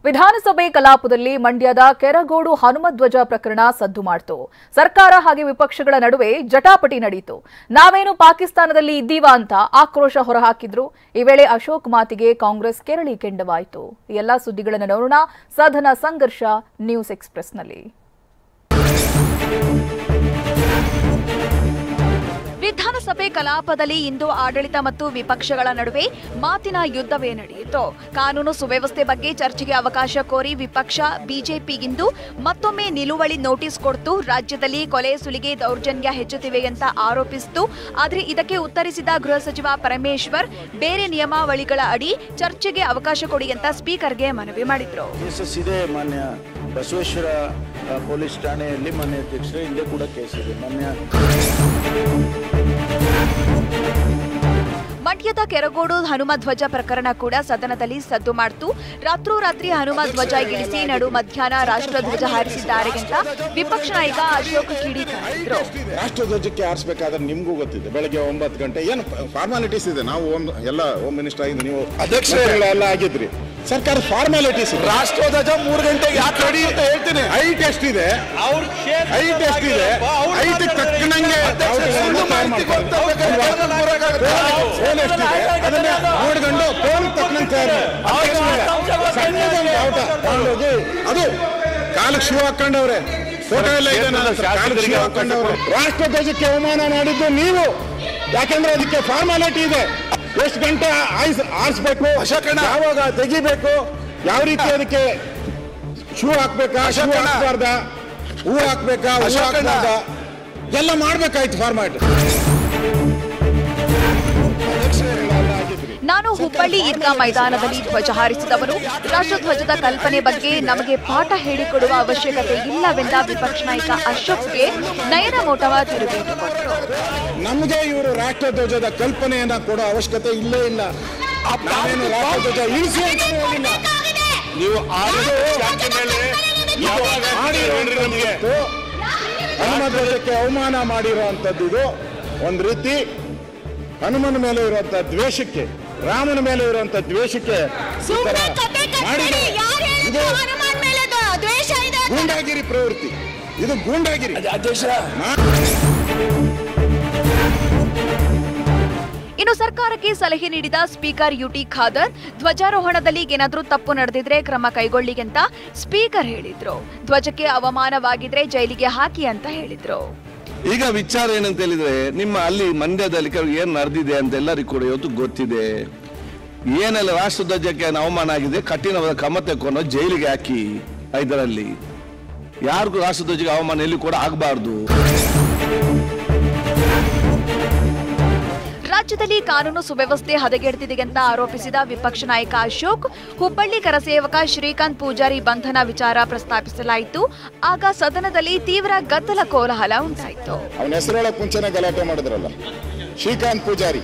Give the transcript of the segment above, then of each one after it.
ವಿಧಾನಸಭೆ ಕಲಾಪದಲ್ಲಿ ಮಂಡ್ಯದ ಕೆರಗೋಡು ಹನುಮಧ್ವಜ ಪ್ರಕರಣ ಸದ್ದು ಮಾಡಿತು. ಸರ್ಕಾರ ಹಾಗೆ ವಿಪಕ್ಷಗಳ ನಡುವೆ ಜಟಾಪಟಿ ನಡೆಯಿತು. ನಾವೇನು ಪಾಕಿಸ್ತಾನದಲ್ಲಿ ಇದ್ದೀವಾ ಅಂತ ಆಕ್ರೋಶ ಹೊರಹಾಕಿದ್ರು. ಈ ವೇಳೆ ಅಶೋಕ್ ಮಾತಿಗೆ ಕಾಂಗ್ರೆಸ್ ಕೆರಳಿ ಕೆಂಡವಾಯಿತು. ಎಲ್ಲಾ ಸುದ್ದಿಗಳನ್ನು ನೋಡೋಣ ಸದನ ಸಂಘರ್ಷ ನ್ಯೂಸ್ ಎಕ್ಸ್‌ಪ್ರೆಸ್‌ನಲ್ಲಿ. ವಿಧಾನಸಭೆ ಕಲಾಪದಲ್ಲಿ ಇಂದು ಆಡಳಿತ ಮತ್ತು ವಿಪಕ್ಷಗಳ ನಡುವೆ ಮಾತಿನ ಯುದ್ಧವೇ ನಡೆಯಿತು. ಕಾನೂನು ಸುವ್ಯವಸ್ಥೆ ಬಗ್ಗೆ ಚರ್ಚೆಗೆ ಅವಕಾಶ ಕೋರಿ ವಿಪಕ್ಷ ಬಿಜೆಪಿ ಇಂದು ಮತ್ತೊಮ್ಮೆ ನಿಲುವಳಿ ನೋಟಿಸ್ ಕೊಟ್ಟು ರಾಜ್ಯದಲ್ಲಿ ಕೊಲೆ ಸುಲಿಗೆ ದೌರ್ಜನ್ಯ ಹೆಚ್ಚುತ್ತಿವೆ ಅಂತ ಆರೋಪಿಸಿತು. ಆದರೆ ಇದಕ್ಕೆ ಉತ್ತರಿಸಿದ ಗೃಹ ಸಚಿವ ಪರಮೇಶ್ವರ್ ಬೇರೆ ನಿಯಮಾವಳಿಗಳ ಅಡಿ ಚರ್ಚೆಗೆ ಅವಕಾಶ ಕೊಡಿ ಅಂತ ಸ್ಪೀಕರ್ಗೆ ಮನವಿ ಮಾಡಿದ್ರು. ಬಸವೇಶ್ವರ ಪೊಲೀಸ್ ಠಾಣೆಯಲ್ಲಿ ಮಾನ್ಯ ಅಧ್ಯಕ್ಷರೇ ಹಿಂದೆ ಕೂಡ ಕೇಸ್ ಇದೆ. ಮಂಡ್ಯದ ಕೆರಗೋಡು ಹನುಮಧ್ವಜ ಪ್ರಕರಣ ಕೂಡ ಸದನದಲ್ಲಿ ಸದ್ದು ಮಾಡಿತು. ರಾತ್ರೋರಾತ್ರಿ ಹನುಮಧ್ವಜ ಇಳಿಸಿ ನಡು ಮಧ್ಯಾಹ್ನ ರಾಷ್ಟ್ರಧ್ವಜ ಹಾರಿಸಿದ್ದಾರೆ ಅಂತ ವಿಪಕ್ಷ ನಾಯಕ ಅಶೋಕ್ ಕಿಡಿಕಾರಿದ್ರು. ರಾಷ್ಟ್ರಧ್ವಜಕ್ಕೆ ಹಾರಿಸಬೇಕಾದ್ರೆ ನಿಮಗೂ ಗೊತ್ತಿದೆ, ಬೆಳಗ್ಗೆ 9 ಗಂಟೆ ಏನು ಫಾರ್ಮಾಲಿಟೀಸ್ ಇದೆ. ನಾವು ಎಲ್ಲ ಹೋಮ್ ಮಿನಿಸ್ಟರ್ ಆಗಿ ನೀವು ಅಧ್ಯಕ್ಷರೆಲ್ಲ ಆಗಿದ್ರಿ. ಸರ್ಕಾರ ಫಾರ್ಮಾಲಿಟೀಸ್. ರಾಷ್ಟ್ರಧ್ವಜ 3 ಗಂಟೆಗೆ ಯಾಕೆ ರೆಡಿ ಅಂತ ಹೇಳ್ತೀನಿ. ಹೈಟ್ ಎಷ್ಟಿದೆ, ಹೈಟ್ ಎಷ್ಟಿದೆ, ಹೈಟ್ ತಕ್ಕನಂಗೆ ನೋಡ್ಕೊಂಡು ಫೋನ್ ತಕ್ಕನಂತೆ ಅದು ಕಾಲಕ್ಕೆ ಶೂ ಹಾಕೊಂಡವ್ರೆ. ಫೋಟೋ ಎಲ್ಲ ಇದೆ, ಕಾಲಕ್ಕೆ ಶೂ ಹಾಕೊಂಡವ್ರೆ. ರಾಷ್ಟ್ರಧ್ವಜಕ್ಕೆ ಅವಮಾನ ಮಾಡಿದ್ದು ನೀವು. ಯಾಕಂದ್ರೆ ಅದಕ್ಕೆ ಫಾರ್ಮಾಲಿಟಿ ಇದೆ. ಎಷ್ಟು ಗಂಟೆ ಆರಿಸ್ಬೇಕು, ಯಾವಾಗ ತೆಗಿಬೇಕು, ಯಾವ ರೀತಿ ಅದಕ್ಕೆ ಶೂ ಹಾಕ್ಬೇಕಾ, ಶೂ ಹಾಕ್ಬಾರ್ದ, ಹೂ ಹಾಕ್ಬೇಕಾ, ಹೂ ಹಾಕ್ಬಾರ್ದ, ಎಲ್ಲ ಮಾಡ್ಬೇಕಾಯ್ತು ಫಾರ್ಮ್ಯಾಟ್. ನಾನು ಹುಬ್ಬಳ್ಳಿ ಈದ್ಗಾ ಮೈದಾನದಲ್ಲಿ ಧ್ವಜ ಹಾರಿಸಿದವನು. ರಾಷ್ಟ್ರಧ್ವಜದ ಕಲ್ಪನೆ ಬಗ್ಗೆ ನಮಗೆ ಪಾಠ ಹೇಳಿಕೊಡುವ ಅವಶ್ಯಕತೆ ಇಲ್ಲವೆಂದ ವಿಪಕ್ಷ ನಾಯಕ ಅಶೋಕ್ಗೆ ನಯನ ಮೋಟವ ತಿರುಗೇಟು ಕೊಟ್ಟರು. ನಮಗೆ ಇವರು ರಾಷ್ಟ್ರಧ್ವಜದ ಕಲ್ಪನೆಯನ್ನ ಕೊಡೋ ಅವಶ್ಯಕತೆ ಇಲ್ಲೇ ಇಲ್ಲ. ನಾವೇನು ರಾಷ್ಟ್ರಧ್ವಜ ಇಳಿಸಿ ಅಂತ ಹೇಳಿಲ್ಲ. ನೀವು ಹನುಮಧ್ವಜಕ್ಕೆ ಅವಮಾನ ಮಾಡಿರುವಂತದ್ದು ಇದು ಒಂದು ರೀತಿ. ಹನುಮನ ಮೇಲೆ ಇರುವಂತಹ ದ್ವೇಷಕ್ಕೆ, ರಾಮನ ಮೇಲೆ ಇರುವಂತಹ ದ್ವೇಷಕ್ಕೆ ಗೂಂಡಾಗಿರಿ ಪ್ರವೃತ್ತಿ. ಇದು ಗೂಂಡಾಗಿರಿ. ಇನ್ನು ಸರ್ಕಾರಕ್ಕೆ ಸಲಹೆ ನೀಡಿದ ಸ್ಪೀಕರ್ ಯುಟಿ ಖಾದರ್ ಧ್ವಜಾರೋಹಣದಲ್ಲಿ ಏನಾದರೂ ತಪ್ಪು ನಡೆದಿದ್ರೆ ಕ್ರಮ ಕೈಗೊಳ್ಳಿ ಅಂತ ಸ್ಪೀಕರ್ ಹೇಳಿದ್ರು. ಧ್ವಜಕ್ಕೆ ಅವಮಾನವಾಗಿದ್ರೆ ಜೈಲಿಗೆ ಹಾಕಿ ಅಂತ ಹೇಳಿದ್ರು. ಈಗ ವಿಚಾರ ಏನಂತ ಹೇಳಿದ್ರೆ, ನಿಮ್ಮ ಅಲ್ಲಿ ಮಂಡ್ಯದಲ್ಲಿ ಏನ್ ನಡೆದಿದೆ ಅಂತ ಎಲ್ಲರಿಗೂ ಕೂಡ ಇವತ್ತು ಗೊತ್ತಿದೆ. ಏನೆಲ್ಲ ರಾಷ್ಟ್ರಧ್ವಜಕ್ಕೆ ಅವಮಾನ ಆಗಿದೆ, ಕಠಿಣವಾದ ಕ್ರಮ ತೆಕ್ಕೊಂಡು ಜೈಲಿಗೆ ಹಾಕಿ. ಇದರಲ್ಲಿ ಯಾರಿಗೂ ರಾಷ್ಟ್ರಧ್ವಜಕ್ಕೆ ಅವಮಾನ ಎಲ್ಲಿ ಕೂಡ ಆಗಬಾರ್ದು. ರಾಜ್ಯದಲ್ಲಿ ಕಾನೂನು ಸುವ್ಯವಸ್ಥೆ ಹದಗೆಡುತ್ತಿದೆ ಅಂತ ಆರೋಪಿಸಿದ ವಿಪಕ್ಷ ನಾಯಕ ಅಶೋಕ್ ಹುಬ್ಬಳ್ಳಿ ಕರಸೇವಕ ಶ್ರೀಕಾಂತ್ ಪೂಜಾರಿ ಬಂಧನ ವಿಚಾರ ಪ್ರಸ್ತಾಪಿಸಲಾಯಿತು. ಆಗ ಸದನದಲ್ಲಿ ತೀವ್ರ ಗದ್ದಲ ಕೋಲಾಹಲ ಉಂಟಾಯಿತು. ಅವನ ಹೆಸರೊಳಗೆ ಮುಂಚೆನೆ ಗಲಾಟೆ ಮಾಡಿದ್ರಲ್ಲ ಶ್ರೀಕಾಂತ್ ಪೂಜಾರಿ,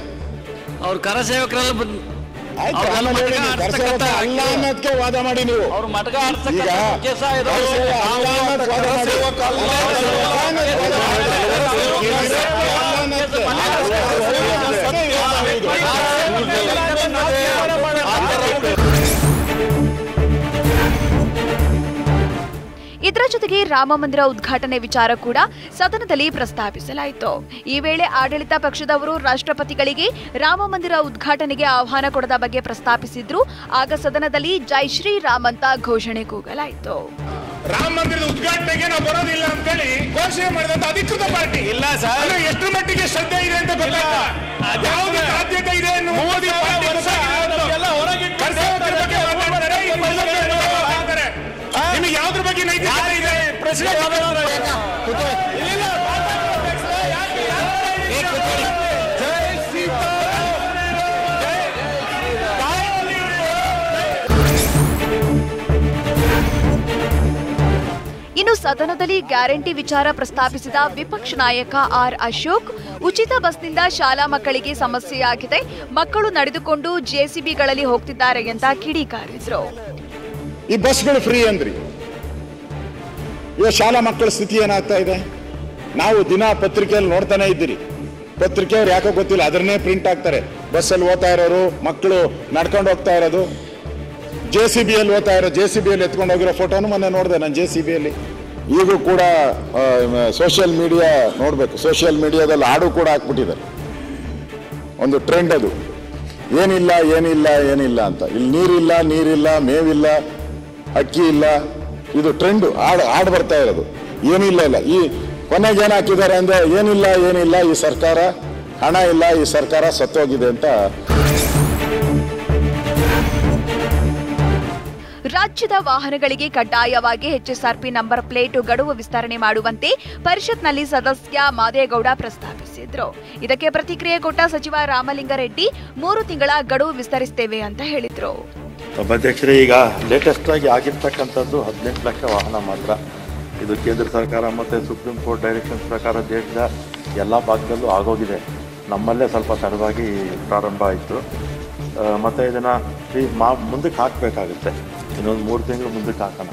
ಅವ್ರ ಕರಸೇವಕರೆಲ್ಲ ಅಲ್ಲ ಅನ್ನೋದಕ್ಕೆ ವಾದ ಮಾಡಿ ನೀವು. ಈಗ ಇದರ ಜೊತೆಗೆ ರಾಮ ಮಂದಿರ ಉದ್ಘಾಟನೆ ವಿಚಾರ ಕೂಡ ಸದನದಲ್ಲಿ ಪ್ರಸ್ತಾಪಿಸಲಾಯಿತು. ಈ ವೇಳೆ ಆಡಳಿತ ಪಕ್ಷದವರು ರಾಷ್ಟ್ರಪತಿಗಳಿಗೆ ರಾಮ ಮಂದಿರ ಉದ್ಘಾಟನೆಗೆ ಆಹ್ವಾನ ಕೊಡದ ಬಗ್ಗೆ ಪ್ರಸ್ತಾಪಿಸಿದ್ರು. ಆಗ ಸದನದಲ್ಲಿ ಜೈ ಶ್ರೀರಾಮ್ ಅಂತ ಘೋಷಣೆ ಕೂಗಲಾಯಿತು. ರಾಮ ಮಂದಿರದ ಉದ್ಘಾಟನೆಗೆ ನಾವು ಬರೋದಿಲ್ಲ ಅಂತ ಹೇಳಿ ಘೋಷಣೆ ಮಾಡಿದಂತ ಅಧಿಕೃತ ಪಾರ್ಟಿ ಇಲ್ಲ ಸರ್. ಎಷ್ಟು ಮಟ್ಟಿಗೆ ಶ್ರದ್ಧೆ ಇದೆ ಅಂತ ಗೊತ್ತಿಲ್ಲ, ಯಾವುದೇ ಸಾಧ್ಯತೆ ಇದೆ ಮೋದಿ ನಿಮಗೆ ಯಾವ್ದ್ರ ಬಗ್ಗೆ ನೈತಿಕತೆ ಇದೆ? ಇನ್ನು ಸದನದಲ್ಲಿ ಗ್ಯಾರಂಟಿ ವಿಚಾರ ಪ್ರಸ್ತಾಪಿಸಿದ ವಿಪಕ್ಷ ನಾಯಕ ಆರ್ ಅಶೋಕ್ ಉಚಿತ ಬಸ್ನಿಂದ ಶಾಲಾ ಮಕ್ಕಳಿಗೆ ಸಮಸ್ಯೆಯಾಗಿದೆ, ಮಕ್ಕಳು ನಡೆದುಕೊಂಡು ಜೆಸಿಬಿಗಳಲ್ಲಿ ಹೋಗ್ತಿದ್ದಾರೆ ಅಂತ ಕಿಡಿಕಾರಿದ್ರು. ಈ ಬಸ್ಗಳು ಫ್ರೀ ಅಂದ್ರಿ, ಇವಾಗ ಶಾಲಾ ಮಕ್ಕಳ ಸ್ಥಿತಿ ಏನಾಗ್ತಾ ಇದೆ? ನಾವು ದಿನ ಪತ್ರಿಕೆಯಲ್ಲಿ ನೋಡ್ತಾನೆ ಇದ್ದೀರಿ. ಪತ್ರಿಕೆಯವ್ರು ಯಾಕೋ ಗೊತ್ತಿಲ್ಲ ಅದನ್ನೇ ಪ್ರಿಂಟ್ ಆಗ್ತಾರೆ. ಬಸ್ಸಲ್ಲಿ ಓದ್ತಾ ಇರೋರು, ಮಕ್ಕಳು ನಡ್ಕೊಂಡು ಹೋಗ್ತಾ ಇರೋದು. JCBಯಲ್ಲಿ ಓದ್ತಾ ಇರೋ JCBಯಲ್ಲಿ ಎತ್ಕೊಂಡು ಹೋಗಿರೋ ಫೋಟೋನು ಮೊನ್ನೆ ನೋಡಿದೆ ನಾನು JCBಯಲ್ಲಿ. ಈಗೂ ಕೂಡ ಸೋಷಿಯಲ್ ಮೀಡಿಯಾ ನೋಡಬೇಕು, ಸೋಷಿಯಲ್ ಮೀಡಿಯಾದಲ್ಲಿ ಹಾಡು ಕೂಡ ಹಾಕ್ಬಿಟ್ಟಿದ್ದಾರೆ. ಒಂದು ಟ್ರೆಂಡ್ ಅದು, ಏನಿಲ್ಲ ಏನಿಲ್ಲ ಏನಿಲ್ಲ ಅಂತ. ಇಲ್ಲಿ ನೀರಿಲ್ಲ, ಮೇವಿಲ್ಲ, ಅಕ್ಕಿ ಇಲ್ಲ, ಇದು ಟ್ರೆಂಡ್ ಹಾಡು ಬರ್ತಾ ಇರೋದು. ಏನಿಲ್ಲ ಇಲ್ಲ. ಈ ಕೊನೆಗೆ ಏನು ಹಾಕಿದ್ದಾರೆ ಅಂದ್ರೆ ಏನಿಲ್ಲ ಈ ಸರ್ಕಾರ, ಹಣ ಇಲ್ಲ, ಈ ಸರ್ಕಾರ ಸತ್ತೋಗಿದೆ ಅಂತ. ರಾಜ್ಯದ ವಾಹನಗಳಿಗೆ ಕಡ್ಡಾಯವಾಗಿ HSRP ನಂಬರ್ ಪ್ಲೇಟ್ ಗಡುವು ವಿಸ್ತರಣೆ ಮಾಡುವಂತೆ ಪರಿಷತ್ನಲ್ಲಿ ಸದಸ್ಯ ಮಾದೇಗೌಡ ಪ್ರಸ್ತಾಪಿಸಿದ್ರು. ಇದಕ್ಕೆ ಪ್ರತಿಕ್ರಿಯೆ ಕೊಟ್ಟ ಸಚಿವ ರಾಮಲಿಂಗಾರೆಡ್ಡಿ 3 ತಿಂಗಳ ಗಡುವು ವಿಸ್ತರಿಸುತ್ತೇವೆ ಅಂತ ಹೇಳಿದ್ರು. ಸಭಾಧ್ಯಕ್ಷರೇ, ಈಗ ಲೇಟೆಸ್ಟ್ ಆಗಿ ಆಗಿರ್ತಕ್ಕಂಥದ್ದು 18 ಲಕ್ಷ ವಾಹನ ಮಾತ್ರ. ಇದು ಕೇಂದ್ರ ಸರ್ಕಾರ ಮತ್ತು ಸುಪ್ರೀಂ ಕೋರ್ಟ್ ಡೈರೆಕ್ಷನ್ಸ್ ಪ್ರಕಾರ ದೇಶದ ಎಲ್ಲ ಭಾಗದಲ್ಲೂ ಆಗೋಗಿದೆ. ನಮ್ಮಲ್ಲೇ ಸ್ವಲ್ಪ ತಡವಾಗಿ ಪ್ರಾರಂಭ ಆಯಿತು. ಮತ್ತು ಇದನ್ನು ಮುಂದಕ್ಕೆ ಹಾಕಬೇಕಾಗುತ್ತೆ. ಇನ್ನೊಂದು 3 ತಿಂಗಳು ಮುಂದಕ್ಕೆ ಹಾಕೋಣ.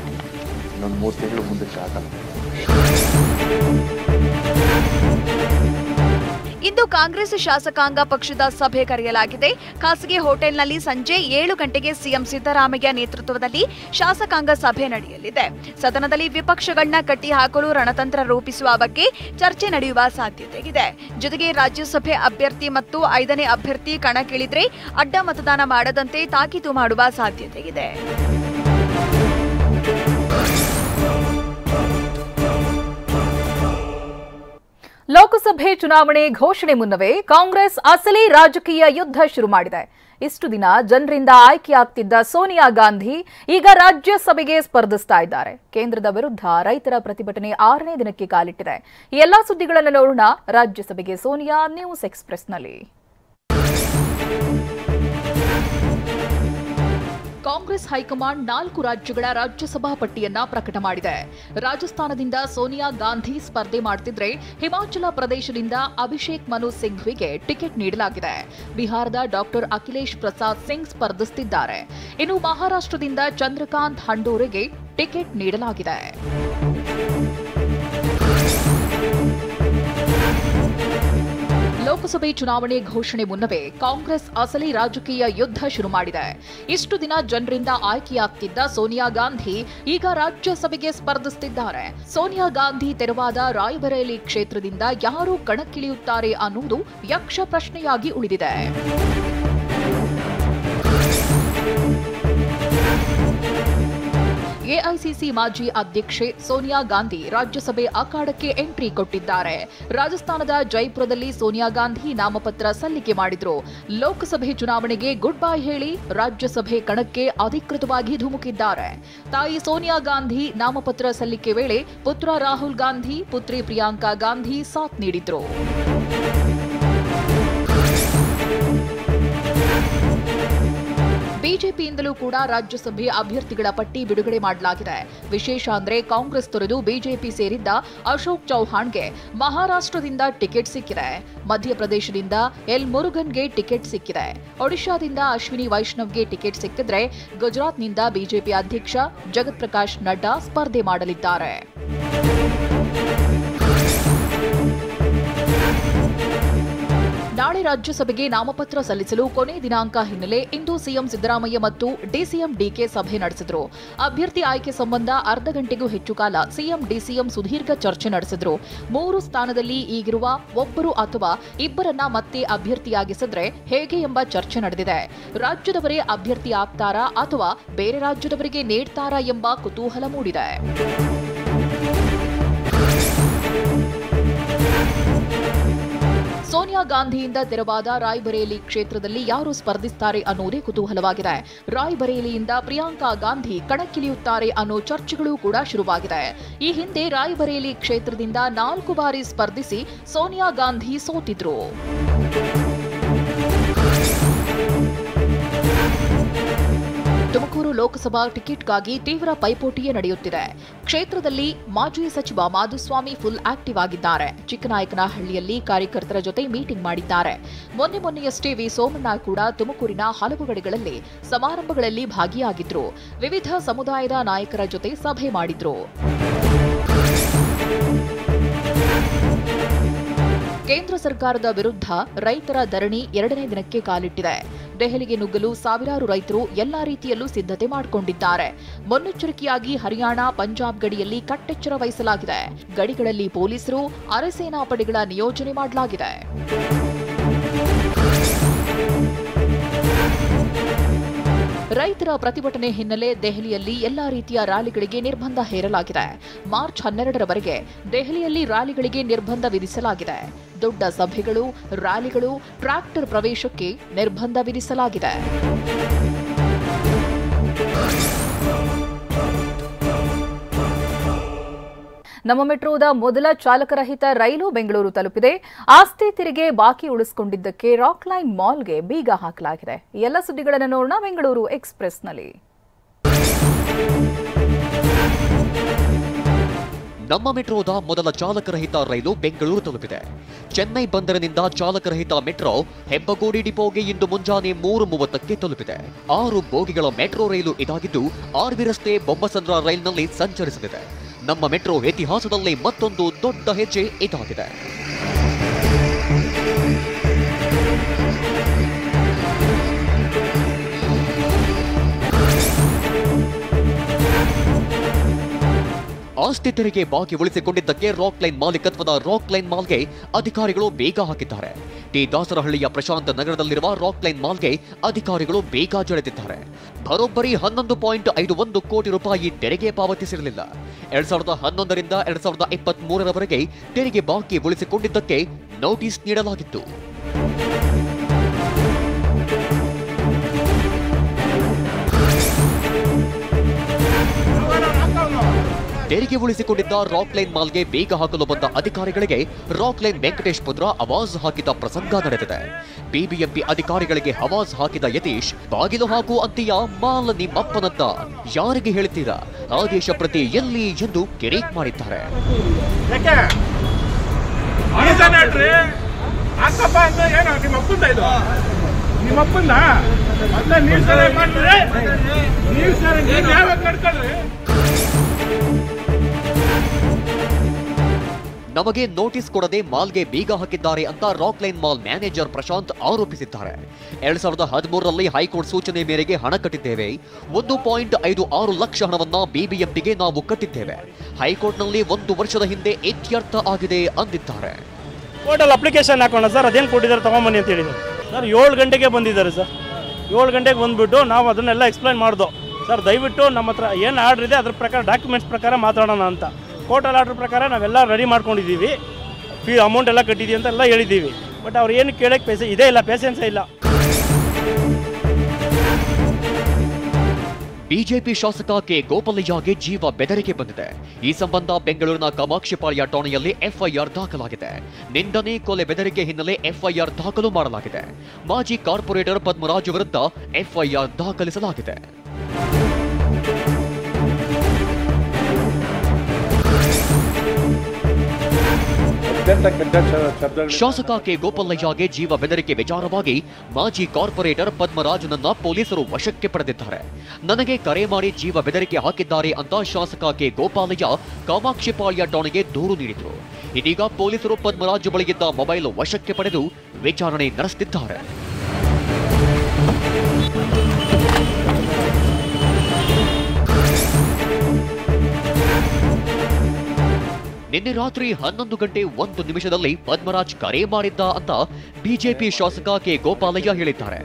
ಇಂದು ಕಾಂಗ್ರೆಸ್ ಶಾಸಕಾಂಗ ಪಕ್ಷದ ಸಭೆ ಕರೆಯಲಾಗಿದೆ. ಖಾಸಗಿ ಹೋಟೆಲ್ನಲ್ಲಿ ಸಂಜೆ 7 ಗಂಟೆಗೆ ಸಿಎಂ ಸಿದ್ದರಾಮಯ್ಯ ನೇತೃತ್ವದಲ್ಲಿ ಶಾಸಕಾಂಗ ಸಭೆ ನಡೆಯಲಿದೆ. ಸದನದಲ್ಲಿ ವಿಪಕ್ಷಗಳನ್ನ ಕಟ್ಟಿಹಾಕಲು ರಣತಂತ್ರ ರೂಪಿಸುವ ಬಗ್ಗೆ ಚರ್ಚೆ ನಡೆಯುವ ಸಾಧ್ಯತೆ ಇದೆ. ಜೊತೆಗೆ ರಾಜ್ಯಸಭೆ ಅಭ್ಯರ್ಥಿ ಮತ್ತು 5ನೇ ಅಭ್ಯರ್ಥಿ ಕಣಕ್ಕಿಳಿದ್ರೆ ಅಡ್ಡ ಮತದಾನ ಮಾಡದಂತೆ ತಾಕೀತು ಮಾಡುವ ಸಾಧ್ಯತೆ ಇದೆ. ಲೋಕಸಭೆ ಚುನಾವಣೆ ಘೋಷಣೆ ಮುನ್ನವೇ ಕಾಂಗ್ರೆಸ್ ಅಸಲಿ ರಾಜಕೀಯ ಯುದ್ಧ ಶುರು ಮಾಡಿದೆ. ಇಷ್ಟು ದಿನ ಜನರಿಂದ ಆಯ್ಕೆಯಾಗ್ತಿದ್ದ ಸೋನಿಯಾ ಗಾಂಧಿ ಈಗ ರಾಜ್ಯಸಭೆಗೆ ಸ್ಪರ್ಧಿಸ್ತಾ ಇದ್ದಾರೆ. ಕೇಂದ್ರದ ವಿರುದ್ಧ ರೈತರ ಪ್ರತಿಭಟನೆ 6ನೇ ದಿನಕ್ಕೆ ಕಾಲಿಟ್ಟಿದೆ. ಈ ಎಲ್ಲಾ ಸುದ್ದಿಗಳನ್ನು ನೋಡೋಣ ರಾಜ್ಯಸಭೆಗೆ ಸೋನಿಯಾ ನ್ಯೂಸ್ ಎಕ್ಸ್‌ಪ್ರೆಸ್‌ನಲ್ಲಿ. ಕಾಂಗ್ರೆಸ್ ಹೈಕಮಾಂಡ್ 4 ರಾಜ್ಯಗಳ ರಾಜ್ಯಸಭಾ ಪಟ್ಟಿಯನ್ನ ಪ್ರಕಟ ಮಾಡಿದೆ. ರಾಜಸ್ಥಾನದಿಂದ ಸೋನಿಯಾ ಗಾಂಧಿ ಸ್ಪರ್ಧೆ ಮಾಡುತ್ತಿದ್ರೆ, ಹಿಮಾಚಲ ಪ್ರದೇಶದಿಂದ ಅಭಿಷೇಕ್ ಮನು ಸಿಂಘ್ವಿಗೆ ಟಿಕೆಟ್ ನೀಡಲಾಗಿದೆ. ಬಿಹಾರದ ಡಾಕ್ಟರ್ ಅಖಿಲೇಶ್ ಪ್ರಸಾದ್ ಸಿಂಗ್ ಸ್ಪರ್ಧಿಸುತ್ತಿದ್ದಾರೆ. ಇನ್ನು ಮಹಾರಾಷ್ಟ್ರದಿಂದ ಚಂದ್ರಕಾಂತ್ ಹಂಡೋರೆಗೆ ಟಿಕೆಟ್ ನೀಡಲಾಗಿದೆ. ಲೋಕಸಭೆ ಚುನಾವಣೆ ಘೋಷಣೆ ಮುನ್ನವೇ ಕಾಂಗ್ರೆಸ್ ಅಸಲಿ ರಾಜಕೀಯ ಯುದ್ಧ ಶುರು ಮಾಡಿದೆ. ಇಷ್ಟು ದಿನ ಜನರಿಂದ ಆಯ್ಕೆಯಾಗ್ತಿದ್ದ ಸೋನಿಯಾ ಗಾಂಧಿ ಈಗ ರಾಜ್ಯಸಭೆಗೆ ಸ್ಪರ್ಧಿಸುತ್ತಿದ್ದಾರೆ. ಸೋನಿಯಾ ಗಾಂಧಿ ತೆರವಾದ ರಾಯ್ಬರೇಲಿ ಕ್ಷೇತ್ರದಿಂದ ಯಾರು ಕಣಕ್ಕಿಳಿಯುತ್ತಾರೆ ಅನ್ನುವುದು ಯಕ್ಷ ಪ್ರಶ್ನೆಯಾಗಿ ಉಳಿದಿದೆ. ಎಐಸಿಸಿ ಮಾಜಿ ಅಧ್ಯಕ್ಷೆ ಸೋನಿಯಾ ಗಾಂಧಿ ರಾಜ್ಯಸಭೆ ಅಖಾಡಕ್ಕೆ ಎಂಟ್ರಿ ಕೊಟ್ಟಿದ್ದಾರೆ. ರಾಜಸ್ಥಾನದ ಜೈಪುರದಲ್ಲಿ ಸೋನಿಯಾ ಗಾಂಧಿ ನಾಮಪತ್ರ ಸಲ್ಲಿಕೆ ಮಾಡಿದ್ರು. ಲೋಕಸಭೆ ಚುನಾವಣೆಗೆ ಗುಡ್ ಬೈ ಹೇಳಿ ರಾಜ್ಯಸಭೆ ಕಣಕ್ಕೆ ಅಧಿಕೃತವಾಗಿ ಧುಮುಕಿದ್ದಾರೆ. ತಾಯಿ ಸೋನಿಯಾ ಗಾಂಧಿ ನಾಮಪತ್ರ ಸಲ್ಲಿಕೆ ವೇಳೆ ಪುತ್ರ ರಾಹುಲ್ ಗಾಂಧಿ, ಪುತ್ರಿ ಪ್ರಿಯಾಂಕಾ ಗಾಂಧಿ ಸಾಥ್ ನೀಡಿದ್ರು. ಬಿಜೆಪಿಯಿಂದಲೂ ಕೂಡ ರಾಜ್ಯಸಭೆ ಅಭ್ಯರ್ಥಿಗಳ ಪಟ್ಟಿ ಬಿಡುಗಡೆ ಮಾಡಲಾಗಿದೆ. ವಿಶೇಷ ಅಂದ್ರೆ ಕಾಂಗ್ರೆಸ್ ತೊರೆದು ಬಿಜೆಪಿ ಸೇರಿದ್ದ ಅಶೋಕ್ ಚೌಹಾಣ್ಗೆ ಮಹಾರಾಷ್ಟ್ರದಿಂದ ಟಿಕೆಟ್ ಸಿಕ್ಕಿದೆ. ಮಧ್ಯಪ್ರದೇಶದಿಂದ ಎಲ್ ಮುರುಗನ್ಗೆ ಟಿಕೆಟ್ ಸಿಕ್ಕಿದೆ. ಒಡಿಶಾದಿಂದ ಅಶ್ವಿನಿ ವೈಷ್ಣವ್ಗೆ ಟಿಕೆಟ್ ಸಿಕ್ಕಿದ್ರೆ, ಗುಜರಾತ್ನಿಂದ ಬಿಜೆಪಿ ಅಧ್ಯಕ್ಷ ಜಗತ್ ಪ್ರಕಾಶ್ ನಡ್ಡಾ ಸ್ಪರ್ಧೆ ಮಾಡಲಿದ್ದಾರೆ. ನಾಳೆ ರಾಜ್ಯಸಭೆಗೆ ನಾಮಪತ್ರ ಸಲ್ಲಿಸಲು ಕೊನೆ ದಿನಾಂಕ ಹಿನ್ನೆಲೆ ಇಂದು ಸಿಎಂ ಸಿದ್ದರಾಮಯ್ಯ ಮತ್ತು ಡಿಸಿಎಂ ಡಿಕೆ ಸಭೆ ನಡೆಸಿದ್ರು. ಅಭ್ಯರ್ಥಿ ಆಯ್ಕೆ ಸಂಬಂಧ ಅರ್ಧ ಗಂಟೆಗೂ ಹೆಚ್ಚು ಕಾಲ ಸಿಎಂ ಡಿಸಿಎಂ ಸುದೀರ್ಘ ಚರ್ಚೆ ನಡೆಸಿದ್ರು. 3 ಸ್ಥಾನದಲ್ಲಿ ಈಗಿರುವ ಒಬ್ಬರು ಅಥವಾ ಇಬ್ಬರನ್ನ ಮತ್ತೆ ಅಭ್ಯರ್ಥಿಯಾಗಿಸಿದ್ರೆ ಹೇಗೆ ಎಂಬ ಚರ್ಚೆ ನಡೆದಿದೆ. ರಾಜ್ಯದವರೇ ಅಭ್ಯರ್ಥಿ ಆಗ್ತಾರಾ ಅಥವಾ ಬೇರೆ ರಾಜ್ಯದವರಿಗೆ ನೀಡ್ತಾರಾ ಎಂಬ ಕುತೂಹಲ ಮೂಡಿದೆ. ಸೋನಿಯಾ ಗಾಂಧಿಯಿಂದ ತೆರವಾದ ರಾಯ್ಬರೇಲಿ ಕ್ಷೇತ್ರದಲ್ಲಿ ಯಾರು ಸ್ಪರ್ಧಿಸುತ್ತಾರೆ ಅನ್ನೋದೇ ಕುತೂಹಲವಾಗಿದೆ. ರಾಯ್ಬರೇಲಿಯಿಂದ ಪ್ರಿಯಾಂಕಾ ಗಾಂಧಿ ಕಣಕ್ಕಿಳಿಯುತ್ತಾರೆ ಅನ್ನೋ ಚರ್ಚೆಗಳು ಕೂಡ ಶುರುವಾಗಿದೆ. ಈ ಹಿಂದೆ ರಾಯ್ಬರೇಲಿ ಕ್ಷೇತ್ರದಿಂದ 4 ಬಾರಿ ಸ್ಪರ್ಧಿಸಿ ಸೋನಿಯಾ ಗಾಂಧಿ ಸೋತಿದ್ರು. ತುಮಕೂರು ಲೋಕಸಭಾ ಟಿಕೆಟ್ಗಾಗಿ ತೀವ್ರ ಪೈಪೋಟಿಯೇ ನಡೆಯುತ್ತಿದೆ. ಕ್ಷೇತ್ರದಲ್ಲಿ ಮಾಜಿ ಸಚಿವ ಮಾಧುಸ್ವಾಮಿ ಫುಲ್ ಆಕ್ಟಿವ್ ಆಗಿದ್ದಾರೆ. ಚಿಕ್ಕನಾಯಕನಹಳ್ಳಿಯಲ್ಲಿ ಕಾರ್ಯಕರ್ತರ ಜೊತೆ ಮೀಟಿಂಗ್ ಮಾಡಿದ್ದಾರೆ. ಮೊನ್ನೆಯಷ್ಟೇ ವಿ ಸೋಮಣ್ಣ ಕೂಡ ತುಮಕೂರಿನ ಹಲವು ಕಡೆಗಳಲ್ಲಿ ಸಮಾರಂಭಗಳಲ್ಲಿ ಭಾಗಿಯಾಗಿದ್ರು. ವಿವಿಧ ಸಮುದಾಯದ ನಾಯಕರ ಜೊತೆ ಸಭೆ ಮಾಡಿದ್ರು. ಕೇಂದ್ರ ಸರ್ಕಾರದ ವಿರುದ್ಧ ರೈತರ ಧರಣಿ 2ನೇ ದಿನಕ್ಕೆ ಕಾಲಿಟ್ಟಿದೆ. ದೆಹಲಿಗೆ ನುಗ್ಗಲು ಸಾವಿರಾರು ರೈತರು ಎಲ್ಲಾ ರೀತಿಯಲ್ಲೂ ಸಿದ್ಧತೆ ಮಾಡಿಕೊಂಡಿದ್ದಾರೆ. ಮುನ್ನೆಚ್ಚರಿಕೆಯಾಗಿ ಹರಿಯಾಣ, ಪಂಜಾಬ್ ಗಡಿಯಲ್ಲಿ ಕಟ್ಟೆಚ್ಚರ ವಹಿಸಲಾಗಿದೆ. ಗಡಿಗಳಲ್ಲಿ ಪೊಲೀಸರು, ಅರೆಸೇನಾ ಪಡೆಗಳ ನಿಯೋಜನೆ ಮಾಡಲಾಗಿದೆ. ರೈತರ ಪ್ರತಿಭಟನೆ ಹಿನ್ನೆಲೆ ದೆಹಲಿಯಲ್ಲಿ ಎಲ್ಲಾ ರೀತಿಯ ರ್ಯಾಲಿಗಳಿಗೆ ನಿರ್ಬಂಧ ಹೇರಲಾಗಿದೆ. ಮಾರ್ಚ್ 12ರವರೆಗೆ ದೆಹಲಿಯಲ್ಲಿ ರ್ಯಾಲಿಗಳಿಗೆ ನಿರ್ಬಂಧ ವಿಧಿಸಲಾಗಿದೆ. ದೊಡ್ಡ ಸಭೆಗಳು, ರ್ಯಾಲಿಗಳು, ಟ್ರ್ಯಾಕ್ಟರ್ ಪ್ರವೇಶಕ್ಕೆ ನಿರ್ಬಂಧ ವಿಧಿಸಲಾಗಿದೆ. ನಮ್ಮ ಮೆಟ್ರೋದ ಮೊದಲ ಚಾಲಕರಹಿತ ರೈಲು ಬೆಂಗಳೂರು ತಲುಪಿದೆ. ಆಸ್ತಿ ತೆರಿಗೆ ಬಾಕಿ ಉಳಿಸಿಕೊಂಡಿದ್ದಕ್ಕೆ ರಾಕ್ ಲೈನ್ ಮಾಲ್ಗೆ ಬೀಗ ಹಾಕಲಾಗಿದೆ. ಎಲ್ಲ ಸುದ್ದಿಗಳನ್ನು ನೋಡೋಣ ಬೆಂಗಳೂರು ಎಕ್ಸ್‌ಪ್ರೆಸ್‌ನಲ್ಲಿ. ನಮ್ಮ ಮೆಟ್ರೋದ ಮೊದಲ ಚಾಲಕರಹಿತ ರೈಲು ಬೆಂಗಳೂರು ತಲುಪಿದೆ. ಚೆನ್ನೈ ಬಂದರಿನಿಂದ ಚಾಲಕರಹಿತ ಮೆಟ್ರೋ ಹೆಬ್ಬಗೋಡಿ ಡಿಪೋಗೆ ಇಂದು ಮುಂಜಾನೆ 3:30ಕ್ಕೆ ತಲುಪಿದೆ. 6 ಬೋಗಿಗಳ ಮೆಟ್ರೋ ರೈಲು ಇದಾಗಿದ್ದು ಆರ್ವಿ ರಸ್ತೆ ಬೊಮ್ಮಸಂದ್ರ ರೈಲ್ನಲ್ಲಿ ಸಂಚರಿಸಲಿದೆ. ನಮ್ಮ ಮೆಟ್ರೋ ಇತಿಹಾಸದಲ್ಲಿ ಮತ್ತೊಂದು ದೊಡ್ಡ ಹೆಜ್ಜೆ ಇದಾಗಿದೆ. ಆಸ್ತಿ ತೆರಿಗೆ ಬಾಕಿ ಉಳಿಸಿಕೊಂಡಿದ್ದಕ್ಕೆ ರಾಕ್ ಲೈನ್ ಮಾಲೀಕತ್ವದ ರಾಕ್ ಲೈನ್ ಮಾಲ್ಗೆ ಅಧಿಕಾರಿಗಳು ಬೇಗ ಹಾಕಿದ್ದಾರೆ. ಟಿ ದಾಸರಹಳ್ಳಿಯ ಪ್ರಶಾಂತ ನಗರದಲ್ಲಿರುವ ರಾಕ್ ಲೈನ್ ಮಾಲ್ಗೆ ಅಧಿಕಾರಿಗಳು ಬೇಗ ಜಳೆದಿದ್ದಾರೆ. ಬರೋಬ್ಬರಿ 11.51 ಕೋಟಿ ರೂಪಾಯಿ ತೆರಿಗೆ ಪಾವತಿಸಿರಲಿಲ್ಲ. 2011ರಿಂದ 2023ರವರೆಗೆ ತೆರಿಗೆ ಬಾಕಿ ಉಳಿಸಿಕೊಂಡಿದ್ದಕ್ಕೆ ನೋಟಿಸ್ ನೀಡಲಾಗಿತ್ತು. ತೆರಿಗೆ ಉಳಿಸಿಕೊಂಡಿದ್ದ ರಾಕ್ ಲೈನ್ ಮಾಲ್ಗೆ ಬೇಗ ಹಾಕಲು ಬಂದ ಅಧಿಕಾರಿಗಳಿಗೆ ರಾಕ್ ಲೈನ್ ವೆಂಕಟೇಶ್ ಪುತ್ರ ಆವಾಜ್ ಹಾಕಿದ ಪ್ರಸಂಗ ನಡೆದಿದೆ. ಬಿಬಿಎಂಪಿ ಅಧಿಕಾರಿಗಳಿಗೆ ಆವಾಜ್ ಹಾಕಿದ ಯತೀಶ್, ಬಾಗಿಲು ಹಾಕು ಅಂತೀಯ, ಮಾಲ್ ನಿಮ್ಮಪ್ಪನಂತ ಯಾರಿಗೆ ಹೇಳ್ತೀರಾ, ಆದೇಶ ಪ್ರತಿ ಎಲ್ಲಿ ಎಂದು ಕಿರಿಕ್ ಮಾಡಿದ್ದಾರೆ. ನಮಗೆ ನೋಟಿಸ್ ಕೊಡದೆ ಮಾಲ್ಗೆ ಬೀಗ ಹಾಕಿದ್ದಾರೆ ಅಂತ Rockline mall manager Prashanth ಆರೋಪಿಸಿದ್ದಾರೆ. 2013ರಲ್ಲಿ ಹೈಕೋರ್ಟ್ ಸೂಚನೆ ಮೇರೆಗೆ ಹಣ ಕಟ್ಟಿದ್ದೇವೆ. 1.56 ಲಕ್ಷ ಹಣವನ್ನ ಬಿಬಿಎಂಪಿಗೆ ನಾವು ಕಟ್ಟಿದ್ದೇವೆ. ಹೈಕೋರ್ಟ್ನಲ್ಲಿ 1 ವರ್ಷದ ಹಿಂದೆ ಇತ್ಯರ್ಥ ಆಗಿದೆ ಅಂದಿದ್ದಾರೆ. ಕೋರ್ಟಲ್ಲಿ ಅಪ್ಲಿಕೇಶನ್ ಹಾಕೋಣ ಸರ್, ಅದೇನು ಕೊಟ್ಟಿದ್ದಾರೆ ತಗೊಂಬನ್ನಿ ಅಂತ ಹೇಳಿದ್ರು ಸರ್. 7 ಗಂಟೆಗೆ ಬಂದಿದ್ದಾರೆ ಸರ್. 7 ಗಂಟೆಗೆ ಬಂದುಬಿಟ್ಟು ನಾವು ಅದನ್ನೆಲ್ಲ ಎಕ್ಸ್ಪ್ಲೈನ್ ಮಾಡ್ದೋ ಸರ್. ದಯವಿಟ್ಟು ನಮ್ಮ ಹತ್ರ ಏನು ಆರ್ಡ್ರ್ ಇದೆ ಅದ್ರ ಪ್ರಕಾರ, ಡಾಕ್ಯುಮೆಂಟ್ಸ್ ಪ್ರಕಾರ ಮಾತಾಡೋಣ ಅಂತ. ಕೋರ್ಟಲ್ ಆರ್ಡ್ರ್ ಪ್ರಕಾರ ನಾವೆಲ್ಲ ರೆಡಿ ಮಾಡ್ಕೊಂಡಿದ್ದೀವಿ, ಅಮೌಂಟ್ ಎಲ್ಲ ಕಟ್ಟಿದ್ದೀವಿ ಅಂತ ಎಲ್ಲ ಹೇಳಿದ್ದೀವಿ. ಬಟ್ ಅವ್ರು ಏನು ಕೇಳಕ್ಕೆ ಇದೇ ಇಲ್ಲ, ಪೇಷನ್ಸೇ ಇಲ್ಲ. ಬಿಜೆಪಿ ಶಾಸಕ ಕೆ ಗೋಪಾಲಯ್ಯಗೆ ಜೀವ ಬೆದರಿಕೆ ಬಂದಿದೆ. ಈ ಸಂಬಂಧ ಬೆಂಗಳೂರಿನ ಕಾಮಾಕ್ಷಿಪಾಳ್ಯ ಠಾಣೆಯಲ್ಲಿ ಎಫ್ಐಆರ್ ದಾಖಲಾಗಿದೆ. ನಿಂದನೆ, ಕೊಲೆ, ಬೆದರಿಕೆ ಹಿನ್ನೆಲೆ ಎಫ್ಐಆರ್ ದಾಖಲು ಮಾಡಲಾಗಿದೆ. ಮಾಜಿ ಕಾರ್ಪೊರೇಟರ್ ಪದ್ಮರಾಜ್ ವಿರುದ್ಧ ಎಫ್ಐಆರ್ ದಾಖಲಿಸಲಾಗಿದೆ. ಶಾಸಕ ಕೆ ಗೋಪಾಲಯ್ಯಗೆ ಜೀವ ಬೆದರಿಕೆ ವಿಚಾರವಾಗಿ ಮಾಜಿ ಕಾರ್ಪೊರೇಟರ್ ಪದ್ಮರಾಜನನ್ನ ಪೊಲೀಸರು ವಶಕ್ಕೆ ಪಡೆದಿದ್ದಾರೆ. ನನಗೆ ಕರೆ ಮಾಡಿ ಜೀವ ಬೆದರಿಕೆ ಹಾಕಿದ್ದಾರೆ ಅಂತ ಶಾಸಕ ಕೆ ಗೋಪಾಲಯ್ಯ ಕಾಮಾಕ್ಷಿಪಾಳ್ಯ ಠಾಣೆಗೆ ದೂರು ನೀಡಿದ್ರು. ಇದೀಗ ಪೊಲೀಸರು ಪದ್ಮರಾಜ್ ಬಳಿಯಿದ್ದ ಮೊಬೈಲ್ ವಶಕ್ಕೆ ಪಡೆದು ವಿಚಾರಣೆ ನಡೆಸುತ್ತಿದ್ದಾರೆ. ನಿನ್ನೆ ರಾತ್ರಿ 11:01 ಪದ್ಮರಾಜ್ ಕರೆ ಮಾಡಿದ್ದ ಅಂತ ಬಿಜೆಪಿ ಶಾಸಕ ಕೆ ಗೋಪಾಲಯ್ಯ ಹೇಳಿದ್ದಾರೆ.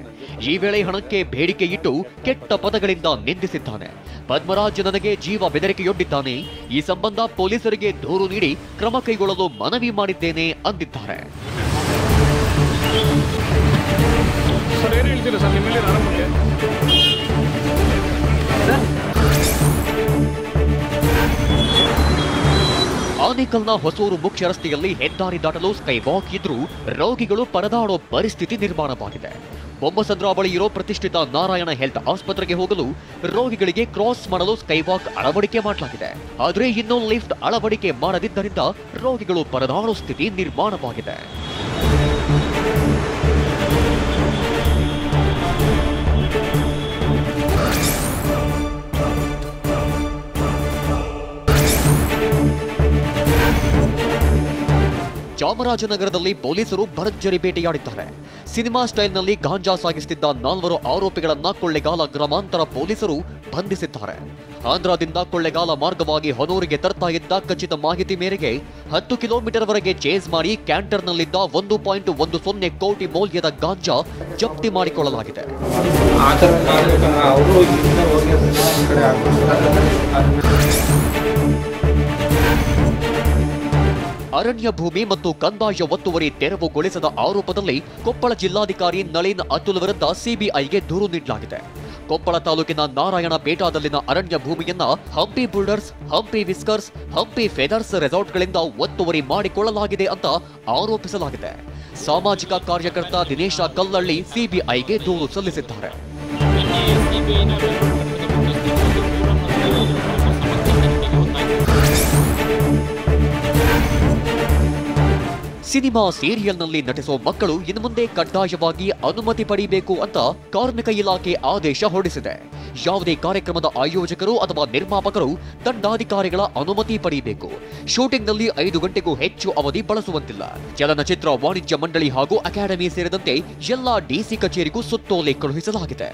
ಈ ವೇಳೆ ಹಣಕ್ಕೆ ಬೇಡಿಕೆ ಇಟ್ಟು ಕೆಟ್ಟ ಪದಗಳಿಂದ ನಿಂದಿಸಿದ್ದಾನೆ. ಪದ್ಮರಾಜ್ ನನಗೆ ಜೀವ ಬೆದರಿಕೆಯೊಡ್ಡಿದ್ದಾನೆ. ಈ ಸಂಬಂಧ ಪೊಲೀಸರಿಗೆ ದೂರು ನೀಡಿ ಕ್ರಮ ಕೈಗೊಳ್ಳಲು ಮನವಿ ಮಾಡಿದ್ದೇನೆ ಅಂದಿದ್ದಾರೆ. ಆನೇಕಲ್ನ ಹೊಸೂರು ಮುಖ್ಯ ರಸ್ತೆಯಲ್ಲಿ ಹೆದ್ದಾರಿ ದಾಟಲು ಸ್ಕೈವಾಕ್ ಇದ್ರೂ ರೋಗಿಗಳು ಪರದಾಡೋ ಪರಿಸ್ಥಿತಿ ನಿರ್ಮಾಣವಾಗಿದೆ. ಬೊಮ್ಮಸಂದ್ರ ಬಳಿ ಇರೋ ಪ್ರತಿಷ್ಠಿತ ನಾರಾಯಣ ಹೆಲ್ತ್ ಆಸ್ಪತ್ರೆಗೆ ಹೋಗಲು ರೋಗಿಗಳಿಗೆ ಕ್ರಾಸ್ ಮಾಡಲು ಸ್ಕೈವಾಕ್ ಅಳವಡಿಕೆ ಮಾಡಲಾಗಿದೆ. ಆದರೆ ಇನ್ನೂ ಲಿಫ್ಟ್ ಅಳವಡಿಕೆ ಮಾಡದಿದ್ದರಿಂದ ರೋಗಿಗಳು ಪರದಾಡೋ ಸ್ಥಿತಿ ನಿರ್ಮಾಣವಾಗಿದೆ. ಚಾಮರಾಜನಗರದಲ್ಲಿ ಪೊಲೀಸರು ಭರ್ಜರಿ ಬೇಟೆಯಾಡಿದ್ದಾರೆ. ಸಿನಿಮಾ ಸ್ಟೈಲ್ನಲ್ಲಿ ಗಾಂಜಾ ಸಾಗಿಸುತ್ತಿದ್ದ 4 ಆರೋಪಿಗಳನ್ನ ಕೊಳ್ಳೆಗಾಲ ಗ್ರಾಮಾಂತರ ಪೊಲೀಸರು ಬಂಧಿಸಿದ್ದಾರೆ. ಆಂಧ್ರದಿಂದ ಕೊಳ್ಳೆಗಾಲ ಮಾರ್ಗವಾಗಿ ಹೊನೂರಿಗೆ ತರ್ತಾ ಇದ್ದ ಖಚಿತ ಮಾಹಿತಿ ಮೇರೆಗೆ 10 ಕಿಲೋಮೀಟರ್ ವರೆಗೆ ಚೇಸ್ ಮಾಡಿ ಕ್ಯಾಂಟರ್ನಲ್ಲಿದ್ದ 1.10 ಕೋಟಿ ಮೌಲ್ಯದ ಗಾಂಜಾ ಜಪ್ತಿ ಮಾಡಿಕೊಳ್ಳಲಾಗಿದೆ. ಅರಣ್ಯ ಭೂಮಿ ಮತ್ತು ಕಂದಾಯ ಒತ್ತುವರಿ ತೆರವುಗೊಳಿಸದ ಆರೋಪದಲ್ಲಿ ಕೊಪ್ಪಳ ಜಿಲ್ಲಾಧಿಕಾರಿ ನಳಿನ್ ಅತುಲ್ ವಿರುದ್ಧ ಸಿಬಿಐಗೆ ದೂರು ನೀಡಲಾಗಿದೆ. ಕೊಪ್ಪಳ ತಾಲೂಕಿನ ನಾರಾಯಣಪೇಟದಲ್ಲಿನ ಅರಣ್ಯ ಭೂಮಿಯನ್ನ ಹಂಪಿ ಬುಲ್ಡರ್ಸ್, ಹಂಪಿ ವಿಸ್ಕರ್ಸ್, ಹಂಪಿ ಫೆದರ್ಸ್ ರೆಸಾರ್ಟ್ಗಳಿಂದ ಒತ್ತುವರಿ ಮಾಡಿಕೊಳ್ಳಲಾಗಿದೆ ಅಂತ ಆರೋಪಿಸಲಾಗಿದೆ. ಸಾಮಾಜಿಕ ಕಾರ್ಯಕರ್ತ ದಿನೇಶ ಕಲ್ಲಳ್ಳಿ ಸಿಬಿಐಗೆ ದೂರು ಸಲ್ಲಿಸಿದ್ದಾರೆ. ಸಿನಿಮಾ ಸೀರಿಯಲ್ನಲ್ಲಿ ನಟಿಸುವ ಮಕ್ಕಳು ಇನ್ನು ಮುಂದೆ ಕಡ್ಡಾಯವಾಗಿ ಅನುಮತಿ ಪಡೆಯಬೇಕು ಅಂತ ಕಾರ್ಮಿಕ ಇಲಾಖೆ ಆದೇಶ ಹೊರಡಿಸಿದೆ. ಯಾವುದೇ ಕಾರ್ಯಕ್ರಮದ ಆಯೋಜಕರು ಅಥವಾ ನಿರ್ಮಾಪಕರು ದಂಡಾಧಿಕಾರಿಗಳ ಅನುಮತಿ ಪಡೆಯಬೇಕು. ಶೂಟಿಂಗ್ನಲ್ಲಿ 5 ಗಂಟೆಗೂ ಹೆಚ್ಚು ಅವಧಿ ಬಳಸುವಂತಿಲ್ಲ. ಚಲನಚಿತ್ರ ವಾಣಿಜ್ಯ ಮಂಡಳಿ ಹಾಗೂ ಅಕಾಡೆಮಿ ಸೇರಿದಂತೆ ಎಲ್ಲಾ ಡಿಸಿ ಕಚೇರಿಗೂ ಸುತ್ತೋಲೆ ಕಳುಹಿಸಲಾಗಿದೆ.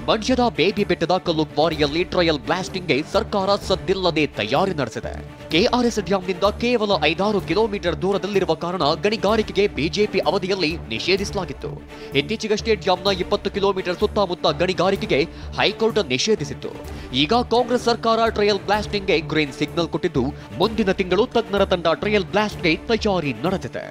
ಮಂಡ್ಯದ ಬೇಬಿ ಬೆಟ್ಟದ ಕಲ್ಲು ಕ್ವಾರಿಯಲ್ಲಿ ಟ್ರಯಲ್ ಬ್ಲಾಸ್ಟಿಂಗ್ಗೆ ಸರ್ಕಾರ ಸದ್ದಿಲ್ಲದೆ ತಯಾರಿ ನಡೆಸಿದೆ. ಕೆಆರ್ಎಸ್ ಡ್ಯಾಂನಿಂದ ಕೇವಲ 5-6 ಕಿಲೋಮೀಟರ್ ದೂರದಲ್ಲಿರುವ ಕಾರಣ ಗಣಿಗಾರಿಕೆಗೆ ಬಿಜೆಪಿ ಅವಧಿಯಲ್ಲಿ ನಿಷೇಧಿಸಲಾಗಿತ್ತು. ಇತ್ತೀಚೆಗಷ್ಟೇ ಡ್ಯಾಂನ 20 ಕಿಲೋಮೀಟರ್ ಸುತ್ತಮುತ್ತ ಗಣಿಗಾರಿಕೆಗೆ ಹೈಕೋರ್ಟ್ ನಿಷೇಧಿಸಿತ್ತು. ಈಗ ಕಾಂಗ್ರೆಸ್ ಸರ್ಕಾರ ಟ್ರಯಲ್ ಬ್ಲಾಸ್ಟಿಂಗ್ಗೆ ಗ್ರೀನ್ ಸಿಗ್ನಲ್ ಕೊಟ್ಟಿದ್ದು ಮುಂದಿನ ತಿಂಗಳು ತಜ್ಞರ ತಂಡ ಟ್ರಯಲ್ ಬ್ಲಾಸ್ಟ್ಗೆ ತಯಾರಿ ನಡೆದಿದೆ.